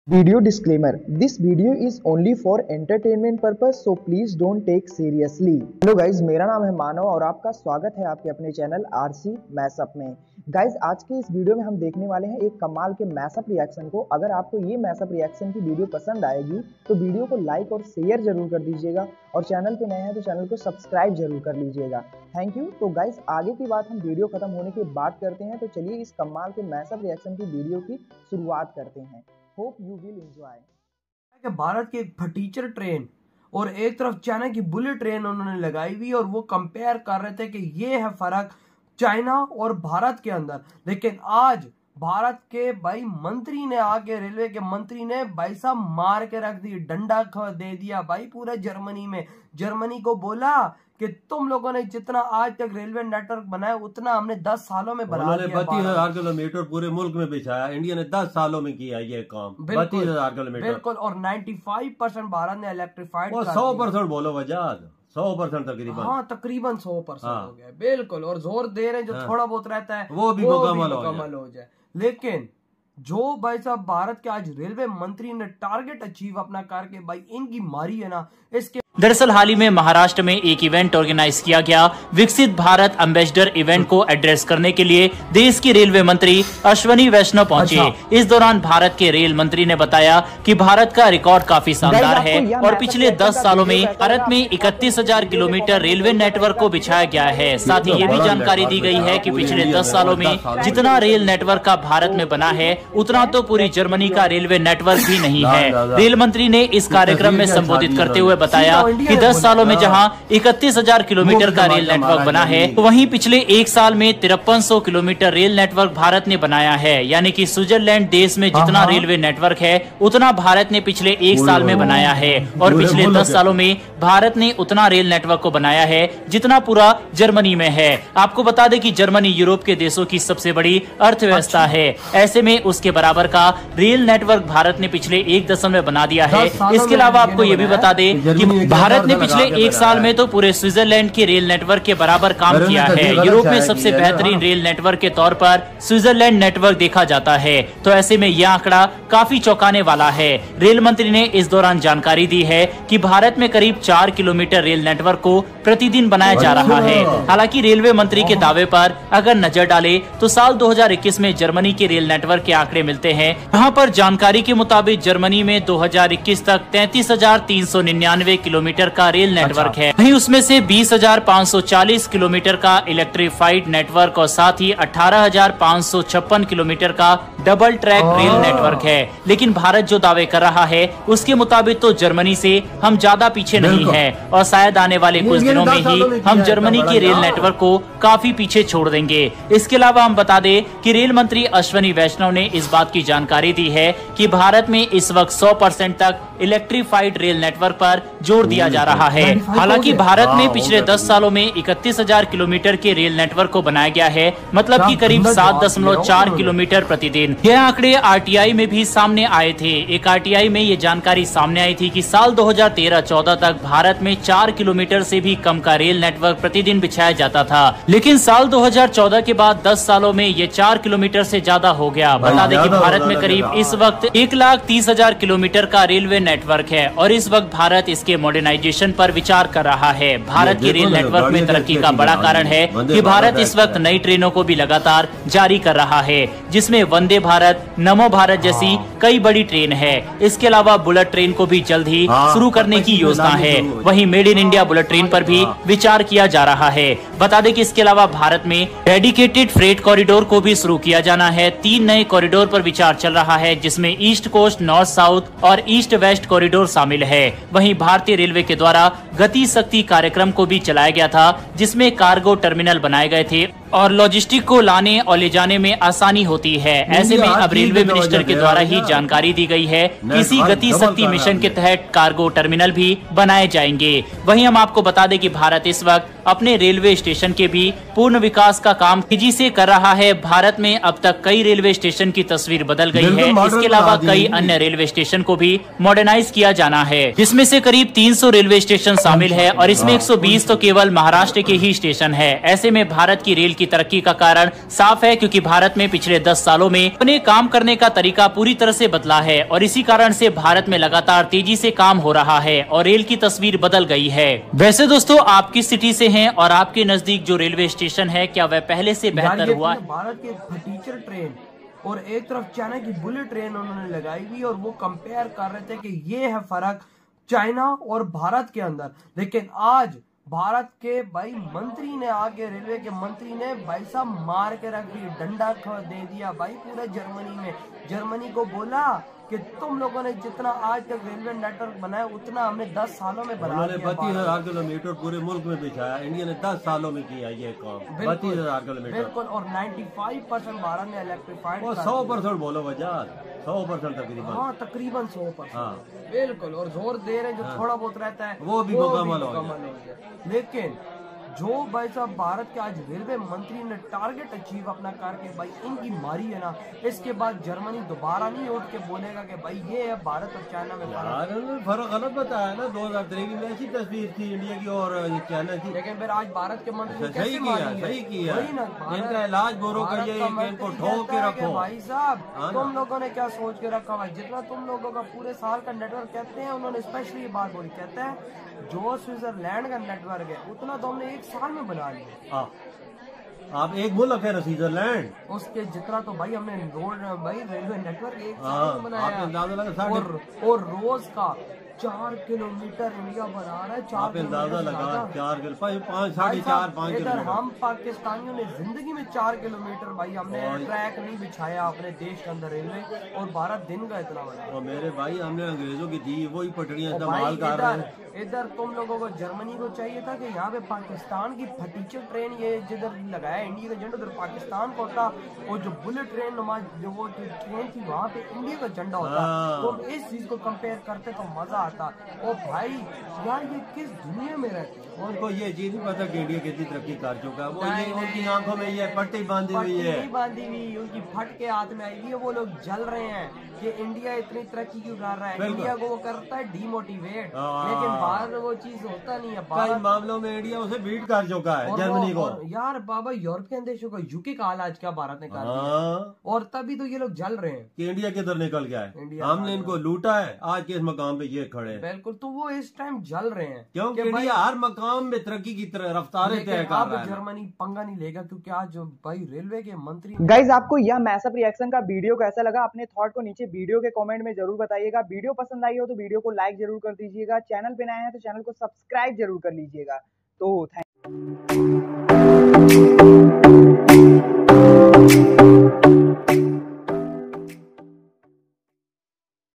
Video disclaimer: This video is only for entertainment purpose, so please don't take seriously. Hello guys, मेरा नाम है मानव और आपका स्वागत है आपके अपने चैनल आरसी मैशअप में। गाइज, आज के इस वीडियो में हम देखने वाले हैं एक कमाल के मैशअप रिएक्शन को। अगर आपको ये मैशअप रिएक्शन की वीडियो पसंद आएगी तो वीडियो को लाइक और शेयर जरूर कर दीजिएगा और चैनल पे नए हैं तो चैनल को सब्सक्राइब जरूर कर लीजिएगा। Thank you. तो गाइज, आगे की बात हम वीडियो खत्म होने के बाद करते हैं, तो चलिए इस कमाल के मैशअप रिएक्शन की वीडियो की शुरुआत करते हैं। Hope you will enjoy. Bharat की एक फटीचर ट्रेन और एक तरफ चाइना की बुलेट ट्रेन उन्होंने लगाई हुई और वो कंपेयर कर रहे थे कि ये है फर्क चाइना और भारत के अंदर। लेकिन आज भारत के भाई मंत्री ने आके, रेलवे के मंत्री ने भाई साहब मार के रख दी, डंडा दे दिया भाई पूरे जर्मनी में। जर्मनी को बोला कि तुम लोगों ने जितना आज तक रेलवे नेटवर्क बनाया उतना हमने 10 सालों में बना दिया। 32,000 किलोमीटर पूरे मुल्क में बिछाया। इंडिया ने 10 सालों में किया ये काम। 32,000 किलोमीटर बिल्कुल। और 95% भारत ने इलेक्ट्रीफाइड, 100% बोलो वजाद, 100% तकरीबन। हाँ, तकरीबन 100% हो गया। बिल्कुल। और जोर दे रहे हैं जो थोड़ा बहुत रहता है वो भी मुकम्मल हो जाए। लेकिन जो भाई साहब भारत के आज रेलवे मंत्री ने टारगेट अचीव अपना करके भाई इनकी मारी है ना, इसके दरअसल हाल ही में महाराष्ट्र में एक इवेंट ऑर्गेनाइज किया गया। विकसित भारत एम्बेसडर इवेंट को एड्रेस करने के लिए देश के रेलवे मंत्री अश्वनी वैष्णव पहुंचे। इस दौरान भारत के रेल मंत्री ने बताया कि भारत का रिकॉर्ड काफी शानदार है और पिछले 10 सालों में भारत में 31,000 किलोमीटर रेलवे नेटवर्क को बिछाया गया है। साथ ही ये भी जानकारी दी गई है कि पिछले 10 सालों में जितना रेल नेटवर्क का भारत में बना है उतना तो पूरी जर्मनी का रेलवे नेटवर्क भी नहीं है। रेल मंत्री ने इस कार्यक्रम में संबोधित करते हुए बताया कि 10 सालों में जहां 31,000 किलोमीटर का रेल नेटवर्क बना है, वहीं पिछले एक साल में 5300 किलोमीटर रेल नेटवर्क भारत ने बनाया है। यानी कि स्विट्जरलैंड देश में जितना रेलवे नेटवर्क है उतना भारत ने पिछले एक साल में बनाया है। और पिछले 10 सालों में भारत ने उतना रेल नेटवर्क को बनाया है जितना पूरा जर्मनी में है। आपको बता दें कि जर्मनी यूरोप के देशों की सबसे बड़ी अर्थव्यवस्था है। ऐसे में उसके बराबर का रेल नेटवर्क भारत ने पिछले एक दशक में बना दिया है। इसके अलावा आपको ये भी बता दें कि भारत ने पिछले एक साल में तो पूरे स्विट्जरलैंड के रेल नेटवर्क के बराबर काम किया है। यूरोप में सबसे बेहतरीन रेल नेटवर्क के तौर पर स्विट्जरलैंड नेटवर्क देखा जाता है। तो ऐसे में यह आंकड़ा काफी चौंकाने वाला है। रेल मंत्री ने इस दौरान जानकारी दी है कि भारत में करीब 4 किलोमीटर रेल नेटवर्क को प्रतिदिन बनाया जा रहा है। हालांकि रेलवे मंत्री के दावे पर अगर नजर डाले तो साल 2021 में जर्मनी के रेल नेटवर्क के आंकड़े मिलते हैं। यहाँ पर जानकारी के मुताबिक जर्मनी में 2021 तक 33,399 किलोमीटर का रेल नेटवर्क है। वहीं उसमें से 20,540 किलोमीटर का इलेक्ट्रीफाइड नेटवर्क और साथ ही 18,556 किलोमीटर का डबल ट्रैक रेल नेटवर्क है। लेकिन भारत जो दावे कर रहा है उसके मुताबिक तो जर्मनी से हम ज्यादा पीछे नहीं है और शायद आने वाले कुछ दिनों में ही हम जर्मनी के रेल नेटवर्क को काफी पीछे छोड़ देंगे। इसके अलावा हम बता दें कि रेल मंत्री अश्वनी वैष्णव ने इस बात की जानकारी दी है कि भारत में इस वक्त 100% तक इलेक्ट्रीफाइड रेल नेटवर्क पर जोर दिया जा रहा है। हालांकि भारत में पिछले 10 सालों में 31,000 किलोमीटर के रेल नेटवर्क को बनाया गया है, मतलब कि करीब 7.4 किलोमीटर प्रतिदिन। यह आंकड़े आरटीआई में भी सामने आए थे। एक आरटीआई में ये जानकारी सामने आई थी कि साल 2013-14 तक भारत में 4 किलोमीटर से भी कम का रेल नेटवर्क प्रतिदिन बिछाया जाता था। लेकिन साल 2014 के बाद 10 सालों में ये 4 किलोमीटर से ज्यादा हो गया। बता दें कि भारत में करीब इस वक्त 1,30,000 किलोमीटर का रेलवे नेटवर्क है और इस वक्त भारत इसके मॉडर्नाइजेशन पर विचार कर रहा है। भारत के रेल नेटवर्क में तरक्की का बड़ा कारण है कि भारत इस वक्त नई ट्रेनों को भी लगातार जारी कर रहा है, जिसमें वंदे भारत, नमो भारत जैसी कई बड़ी ट्रेन है। इसके अलावा बुलेट ट्रेन को भी जल्द ही शुरू करने की योजना है। वहीं made in India bullet train पर भी विचार किया जा रहा है। बता दें कि इसके अलावा भारत में डेडिकेटेड फ्रेट कॉरिडोर को भी शुरू किया जाना है। 3 नए कॉरिडोर पर विचार चल रहा है, जिसमें ईस्ट कोस्ट, नॉर्थ साउथ और ईस्ट वेस्ट कॉरिडोर शामिल है। वहीं भारतीय रेलवे के द्वारा गति शक्ति कार्यक्रम को भी चलाया गया था, जिसमें कार्गो टर्मिनल बनाए गए थे और लॉजिस्टिक को लाने और ले जाने में आसानी होती है। ऐसे में अब रेलवे मिनिस्टर के द्वारा ही जानकारी दी गई है कि इसी गति शक्ति मिशन के तहत कार्गो टर्मिनल भी बनाए जाएंगे। वहीं हम आपको बता दें कि भारत इस वक्त अपने रेलवे स्टेशन के भी पूर्ण विकास का काम तेजी से कर रहा है। भारत में अब तक कई रेलवे स्टेशन की तस्वीर बदल गई है। इसके अलावा कई अन्य रेलवे स्टेशन को भी मॉडर्नाइज किया जाना है, जिसमें से करीब 300 रेलवे स्टेशन शामिल है और इसमें 120 तो केवल महाराष्ट्र के ही स्टेशन है। ऐसे में भारत की रेल की तरक्की का कारण साफ है, क्योंकि भारत में पिछले 10 सालों में अपने काम करने का तरीका पूरी तरह से बदला है और इसी कारण से भारत में लगातार तेजी से काम हो रहा है और रेल की तस्वीर बदल गई है। वैसे दोस्तों, आप किस सिटी से हैं और आपके नजदीक जो रेलवे स्टेशन है, क्या वह पहले से बेहतर हुआ है? भारत की फटीचर ट्रेन और एक तरफ चाइना की बुलेट ट्रेन उन्होंने लगाई हुई और वो कंपेयर कर रहे थे कि ये है फर्क चाइना और भारत के अंदर। लेकिन आज भारत के भाई मंत्री ने आगे, रेलवे के मंत्री ने भाई साहब मार के रख दी, डंडा दे दिया भाई पूरे जर्मनी में। जर्मनी को बोला कि तुम लोगों ने जितना आज तक रेलवे नेटवर्क बनाया उतना हमने 10 सालों में बना दिया। 32,000 किलोमीटर पूरे मुल्क में बिछाया। इंडिया ने 10 सालों में किया ये काम। 32,000 किलोमीटर बिल्कुल। और 95% भारत ने इलेक्ट्रीफाइड, 100% बोलो वजह 100% तकरीबन। हाँ तकरीबन 100%। हाँ बिल्कुल। और जोर दे रहे जो थोड़ा बहुत रहता है वो भी मुकम्मल हो गया। लेकिन जो भाई साहब भारत के आज रेलवे मंत्री ने टारगेट अचीव अपना करके भाई इनकी मारी है ना, इसके बाद जर्मनी दोबारा नहीं उठ के बोलेगा कि भाई ये है भारत और चाइना में फर्क। गलत बताया ना, 2003 में ऐसी तस्वीर थी इंडिया की और चाइना की। लेकिन फिर आज भारत के मंत्री ने सही किया इनका इलाज गोरों का ये इनको ठोक के रखो। भाई साहब तुम लोगों ने क्या सोच के रखा हुआ, जितना तुम लोगों का पूरे साल का नेटवर्क कहते हैं, उन्होंने स्पेशली ये बात बोली, कहते हैं जो स्विट्जरलैंड का नेटवर्क है उतना तो हमने 1 साल में बना लिया। आप एक मुल्क है ना स्विट्जरलैंड, उसके जितना तो भाई हमने रोड भाई रेलवे नेटवर्क 1 साल में बनाया। और रोज का 4 किलोमीटर इंडिया बना रहा है। 4 अंदाजा लगा 4 5.5 इधर हम पाकिस्तानियों ने जिंदगी में 4 किलोमीटर भाई हमने ट्रैक नहीं बिछाया अपने देश के अंदर रेलवे, और भारत दिन का इतना बना। और मेरे भाई हमने अंग्रेजों की दी वही पटड़ियां इस्तेमाल कर रहे हैं। इधर तुम लोगों को जर्मनी को चाहिए था कि यहाँ पे पाकिस्तान की फटीचर ट्रेन ये जिधर लगाया इंडिया का झंडा उधर पाकिस्तान का होता, और जो बुलेट ट्रेन जो वो ट्रेन थी वहाँ पे इंडिया का झंडा होता। तो इस चीज को कंपेयर करते तो मजा आता। ओ भाई यार ये किस दुनिया में रहते हैं? उनको ये चीज नहीं पता कि इंडिया कितनी तरक्की कर चुका है। वो ये उनकी आंखों में ये पट्टी बांधी हुई है, उनकी फट के हाथ में आई हुई है। वो लोग जल रहे हैं कि इंडिया इतनी तरक्की क्यों कर रहा है। इंडिया को वो करता है डिमोटिवेट, लेकिन बाहर वो चीज होता नहीं है। कई मामलों में इंडिया उसे बीट कर चुका है जर्मनी को। यार बाबा यूरोपियन देशों का यूके का हाल आज क्या भारत ने कर दिया, और तभी तो ये लोग जल रहे हैं कि इंडिया किधर निकल गया है। हमने इनको लूटा है, आज के इस मकाम पे ये खड़े हैं। बिल्कुल। तो वो इस टाइम जल रहे हैं क्योंकि इंडिया हर मकाम में तरक्की की रफ्तारें तय कर रहा है। जर्मनी पंगा नहीं लेगा क्योंकि आज भाई रेलवे के मंत्री। गाइज आपको यह मैसअप रिएक्शन का वीडियो कैसा लगा, अपने थॉट को नीचे वीडियो के कमेंट में जरूर बताइएगा। वीडियो पसंद आई हो तो वीडियो को लाइक जरूर कर दीजिएगा। चैनल पे नए हैं तो चैनल को सब्सक्राइब जरूर कर लीजिएगा। तो थैंक यू।